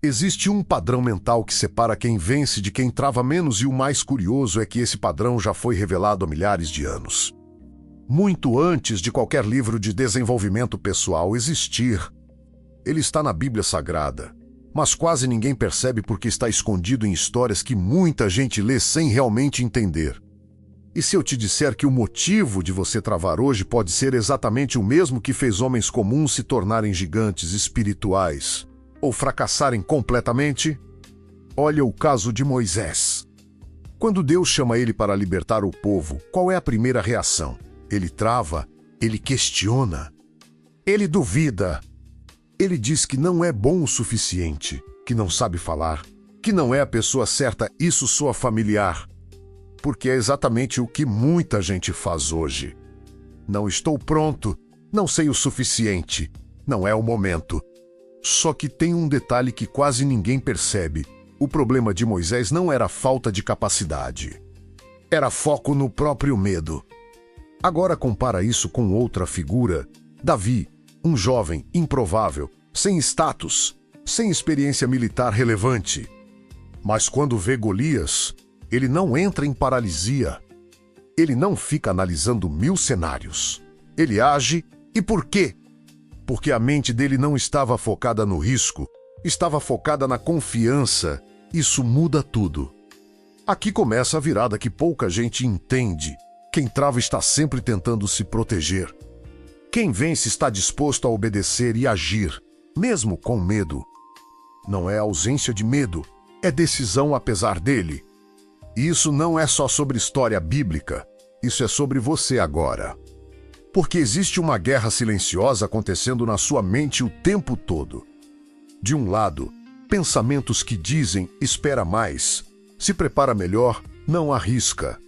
Existe um padrão mental que separa quem vence de quem trava menos, e o mais curioso é que esse padrão já foi revelado há milhares de anos. Muito antes de qualquer livro de desenvolvimento pessoal existir. Ele está na Bíblia Sagrada, mas quase ninguém percebe porque está escondido em histórias que muita gente lê sem realmente entender. E se eu te disser que o motivo de você travar hoje pode ser exatamente o mesmo que fez homens comuns se tornarem gigantes espirituais ou fracassarem completamente? Olha o caso de Moisés. Quando Deus chama ele para libertar o povo, qual é a primeira reação? Ele trava, ele questiona, ele duvida. Ele diz que não é bom o suficiente, que não sabe falar, que não é a pessoa certa, isso soa familiar. Porque é exatamente o que muita gente faz hoje. Não estou pronto, não sei o suficiente, não é o momento. Só que tem um detalhe que quase ninguém percebe. O problema de Moisés não era falta de capacidade. Era foco no próprio medo. Agora compara isso com outra figura, Davi, um jovem improvável, sem status, sem experiência militar relevante. Mas quando vê Golias, ele não entra em paralisia. Ele não fica analisando 1000 cenários. Ele age. E por quê? Porque a mente dele não estava focada no risco, estava focada na confiança. Isso muda tudo. Aqui começa a virada que pouca gente entende. Quem trava está sempre tentando se proteger. Quem vence está disposto a obedecer e agir, mesmo com medo. Não é ausência de medo, é decisão apesar dele. E isso não é só sobre história bíblica, isso é sobre você agora. Porque existe uma guerra silenciosa acontecendo na sua mente o tempo todo. De um lado, pensamentos que dizem, espera mais, se prepara melhor, não arrisca.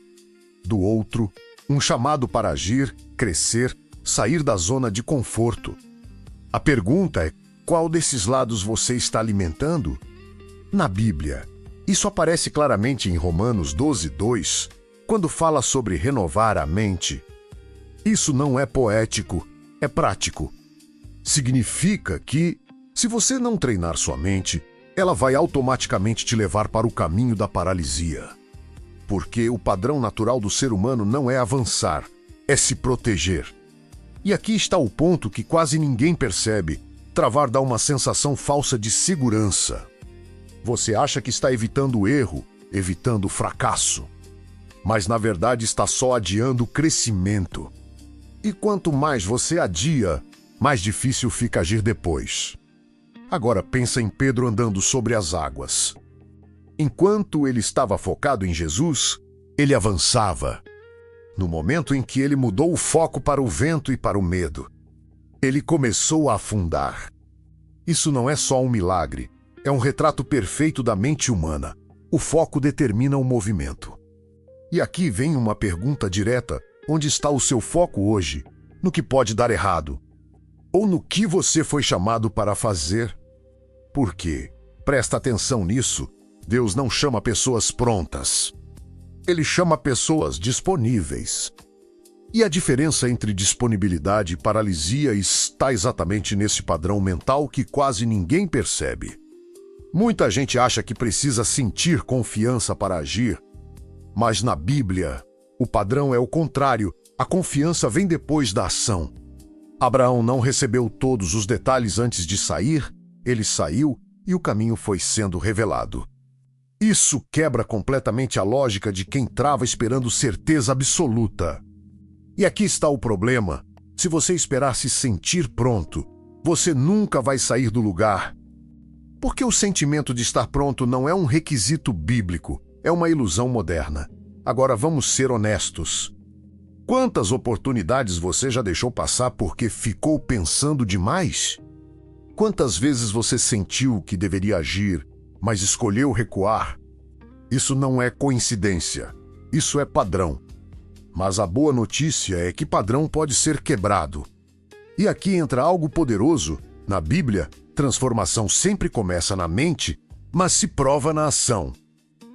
Do outro, um chamado para agir, crescer, sair da zona de conforto. A pergunta é, qual desses lados você está alimentando? Na Bíblia, isso aparece claramente em Romanos 12:2, quando fala sobre renovar a mente. Isso não é poético, é prático. Significa que, se você não treinar sua mente, ela vai automaticamente te levar para o caminho da paralisia. Porque o padrão natural do ser humano não é avançar, é se proteger. E aqui está o ponto que quase ninguém percebe. Travar dá uma sensação falsa de segurança. Você acha que está evitando o erro, evitando o fracasso. Mas na verdade está só adiando o crescimento. E quanto mais você adia, mais difícil fica agir depois. Agora pensa em Pedro andando sobre as águas. Enquanto ele estava focado em Jesus, ele avançava. No momento em que ele mudou o foco para o vento e para o medo, ele começou a afundar. Isso não é só um milagre, é um retrato perfeito da mente humana. O foco determina o movimento. E aqui vem uma pergunta direta: onde está o seu foco hoje? No que pode dar errado? Ou no que você foi chamado para fazer? Por quê? Presta atenção nisso. Deus não chama pessoas prontas. Ele chama pessoas disponíveis. E a diferença entre disponibilidade e paralisia está exatamente nesse padrão mental que quase ninguém percebe. Muita gente acha que precisa sentir confiança para agir, mas na Bíblia, o padrão é o contrário. A confiança vem depois da ação. Abraão não recebeu todos os detalhes antes de sair, ele saiu e o caminho foi sendo revelado. Isso quebra completamente a lógica de quem trava esperando certeza absoluta. E aqui está o problema. Se você esperar se sentir pronto, você nunca vai sair do lugar. Porque o sentimento de estar pronto não é um requisito bíblico, é uma ilusão moderna. Agora vamos ser honestos. Quantas oportunidades você já deixou passar porque ficou pensando demais? Quantas vezes você sentiu que deveria agir, mas escolheu recuar? Isso não é coincidência, isso é padrão. Mas a boa notícia é que padrão pode ser quebrado. E aqui entra algo poderoso. Na Bíblia, transformação sempre começa na mente, mas se prova na ação.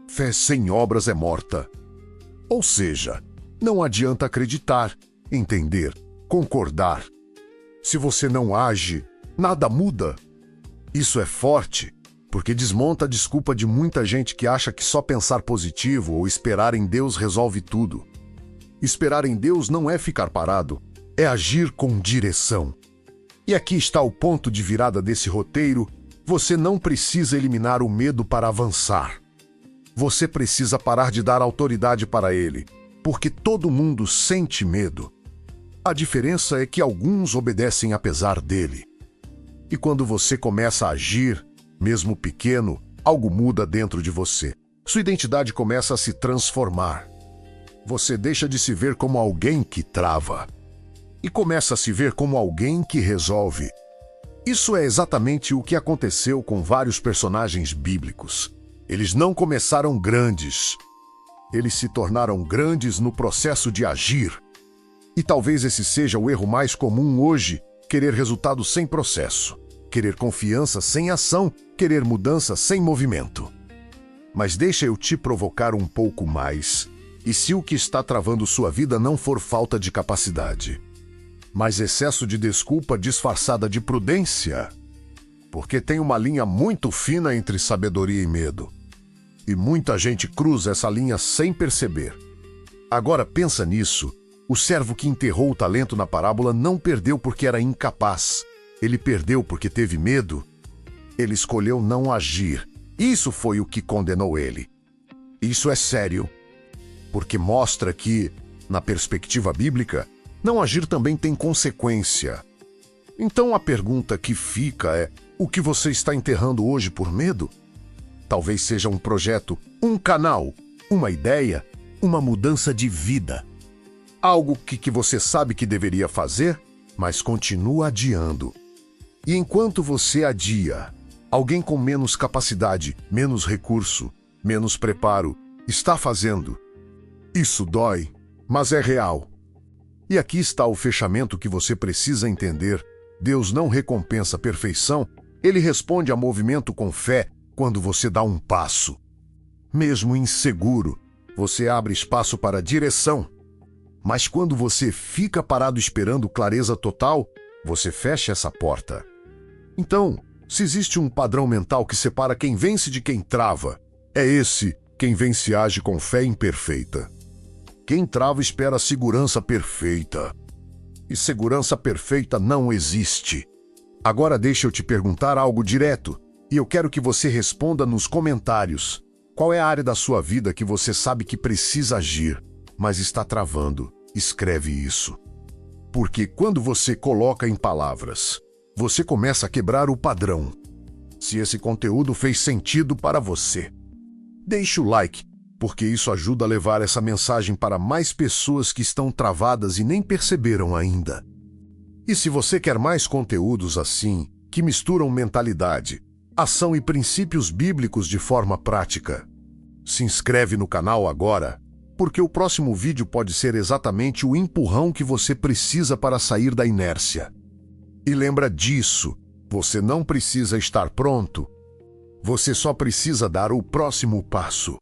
Fé sem obras é morta. Ou seja, não adianta acreditar, entender, concordar. Se você não age, nada muda. Isso é forte, porque desmonta a desculpa de muita gente que acha que só pensar positivo ou esperar em Deus resolve tudo. Esperar em Deus não é ficar parado, é agir com direção. E aqui está o ponto de virada desse roteiro: você não precisa eliminar o medo para avançar. Você precisa parar de dar autoridade para ele, porque todo mundo sente medo. A diferença é que alguns obedecem apesar dele. E quando você começa a agir, mesmo pequeno, algo muda dentro de você. Sua identidade começa a se transformar. Você deixa de se ver como alguém que trava e começa a se ver como alguém que resolve. Isso é exatamente o que aconteceu com vários personagens bíblicos. Eles não começaram grandes. Eles se tornaram grandes no processo de agir. E talvez esse seja o erro mais comum hoje: querer resultado sem processo, querer confiança sem ação, querer mudança sem movimento. Mas deixa eu te provocar um pouco mais. E se o que está travando sua vida não for falta de capacidade, mas excesso de desculpa disfarçada de prudência? Porque tem uma linha muito fina entre sabedoria e medo. E muita gente cruza essa linha sem perceber. Agora pensa nisso. O servo que enterrou o talento na parábola não perdeu porque era incapaz. Ele perdeu porque teve medo. Ele escolheu não agir. Isso foi o que condenou ele. Isso é sério, porque mostra que, na perspectiva bíblica, não agir também tem consequência. Então a pergunta que fica é: o que você está enterrando hoje por medo? Talvez seja um projeto, um canal, uma ideia, uma mudança de vida. Algo que você sabe que deveria fazer, mas continua adiando. E enquanto você adia, alguém com menos capacidade, menos recurso, menos preparo, está fazendo. Isso dói, mas é real. E aqui está o fechamento que você precisa entender. Deus não recompensa perfeição, ele responde a movimento com fé quando você dá um passo. Mesmo inseguro, você abre espaço para direção. Mas quando você fica parado esperando clareza total, você fecha essa porta. Então, se existe um padrão mental que separa quem vence de quem trava, é esse: quem vence age com fé imperfeita. Quem trava espera segurança perfeita. E segurança perfeita não existe. Agora deixa eu te perguntar algo direto, e eu quero que você responda nos comentários. Qual é a área da sua vida que você sabe que precisa agir, mas está travando? Escreve isso. Porque quando você coloca em palavras, você começa a quebrar o padrão. Se esse conteúdo fez sentido para você, deixe o like, porque isso ajuda a levar essa mensagem para mais pessoas que estão travadas e nem perceberam ainda. E se você quer mais conteúdos assim, que misturam mentalidade, ação e princípios bíblicos de forma prática, se inscreve no canal agora, porque o próximo vídeo pode ser exatamente o empurrão que você precisa para sair da inércia. E lembra disso, você não precisa estar pronto, você só precisa dar o próximo passo.